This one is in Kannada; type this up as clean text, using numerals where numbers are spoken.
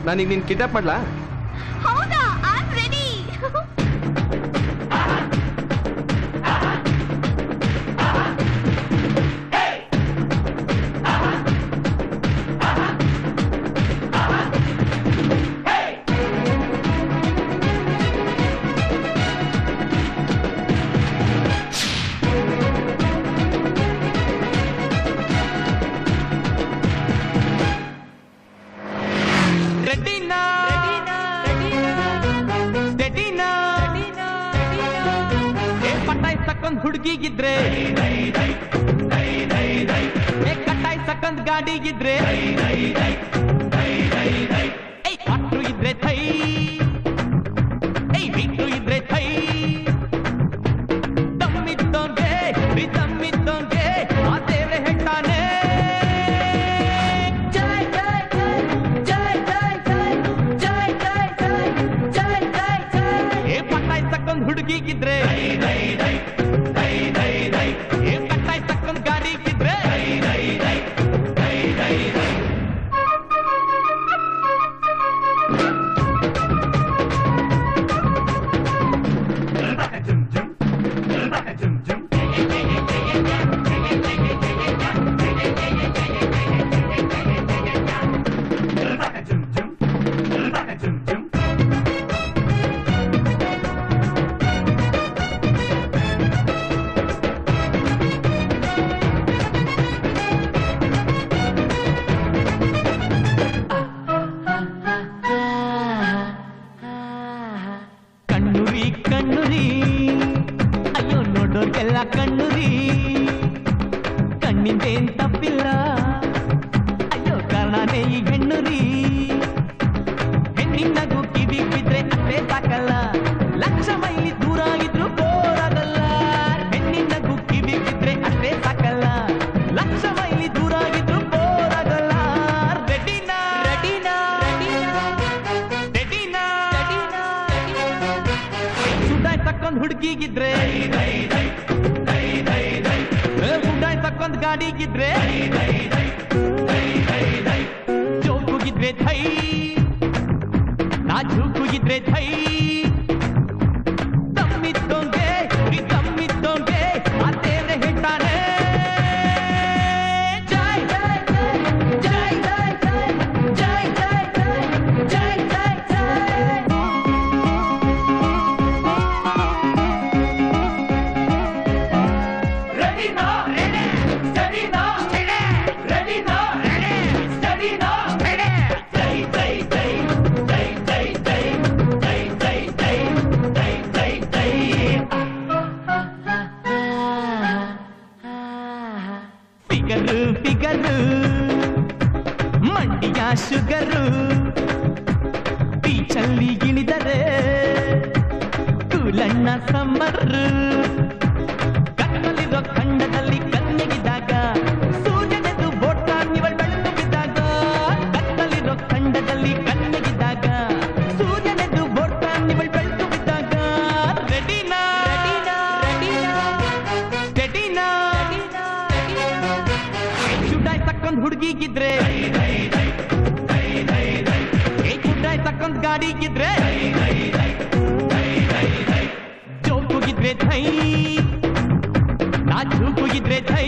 ನಾನೀಗ ನಿನ್ ಕಿಡ್ನಾಪ್ ಮಾಡ್ಲಾ? ಹೌದಾ? I am ready. ಹುಡುಗಿಗಿದ್ರೆ ಕಟ್ಟಾಯ್ಸಕ್ಕಂದ್ ಗಾಡಿಗಿದ್ರೆ ಅಟ್ರು ಇದ್ರೆ ಥೈ ಬಿಟ್ರು ಇದ್ರೆ ಥೈ ತಮ್ಮಿದ್ದೋಂಗೆ ತಮ್ಮಿದ್ದೋಂಗೆ ಆ ದೇವ್ರೆ ಹೇಳ್ತಾನೆ ಜೈ ಜೈ ಜೈ ಜೈ ಜೈ ಜೈ ಜೈ ಜೈ ಜೈ ಜೈ ಪಟ್ಟಾಯ್ಸಕ್ಕಂದ್ ಹುಡುಗಿಗಿದ್ರೆ ಕಟ್ಟಾಯ್ಸಕ್ಕಂದ್ ಗಾಡಿಗಿದ್ರೆ ಕಣ್ಣುರಿ ಅಯ್ಯೋ ನೋಡೋರ್ಗೆಲ್ಲ ಕಣ್ಣುರಿ ಕಣ್ಣಿಂದೇನ್ ತಪ್ಪಿಲ್ಲ ಅಯ್ಯೋ ಕಾರಣನೇ ಈ ಹೆಣ್ಣುರಿ ಹೆಣ್ಣಿನಗೂ ಕಿವಿ ಬಿದ್ರೆ ಅಷ್ಟೇ ಸಾಕಲ್ಲ ಲಕ್ಷ ಮೈಲಿ ದೂರ ಇದ್ರು ಬೋರಾಗಲ್ಲ ಹೆಣ್ಣಿನಗೂ ಕಿವಿ ಬಿದ್ರೆ ಅಷ್ಟೇ ಸಾಕಲ್ಲ ಲಕ್ಷ ಮೈಲಿ ದೂರ ಇದ್ರು ಬೋರಾಗಲ್ಲ ರೆಡಿನಾ ರೆಡಿನಾ ರೆಡಿನಾ ಸುಡಾಯ್ತಕ್ಕೊಂದ್ ಹುಡುಗಿಗಿದ್ರೆ ಉಡಾಯ್ತಕ್ಕೊಂದ್ ಗಾಡಿಗಿದ್ರೆ ಜೋಕುಗಿದ್ರೆ ಥೈ ನಾಜೂಕುಗಿದ್ರೆ ಥೈ ತಮ್ಮಿದ್ದೋಂಗೆ ತಮ್ಮಿದ್ದೋಂಗೆ ಆ ದೇವ್ರೆ ಹೇಳ್ತಾನೆ ಜೈ ಜೈ ಜೈ ಜೈ ಜೈ ಜೈ ಜೈ ಜೈ ಜೈ ಫಿಗರು ಮಂಡಿಯ ಶುಗರು ಬೀಚಲ್ಲಿ ಗಿಣಿದರೆ ಕೂಲಣ್ಣ ಸಮ್ಮರು ಕಣ್ಣಲ್ಲಿರೋ ಖಂಡದಲ್ಲಿ ಕಣ್ಣಿಗಿದ್ದಾಗ ಸೂರ್ಯನೆದು ಬೋಟ ಇವಳು ಬೆಳಕು ಬಿದ್ದಾಗ ಕಣ್ಣಲ್ಲಿರೋ ಖಂಡದಲ್ಲಿ ಕಣ್ಣಿಗಿದ್ದಾಗ ಸೂರ್ಯನೆದು ಬೋಟ ಇವಳು ಬೆಳಕು ಬಿದ್ದಾಗ ರೆಡಿನಾ ರೆಡಿನಾ ಚುಡಾಯ್ತಕ್ಕೊಂದ್ ಹುಡುಗಿಗಿದ್ರೆ ಕುಡ್ಡಾಯ್ತಕ್ಕೊಂದ್ ಗಾಡಿಗಿದ್ರೆ ಜೋಕುಗಿದ್ರೆ ಥೈ ನಾಜೂಕುಗಿದ್ರೆ ಥೈ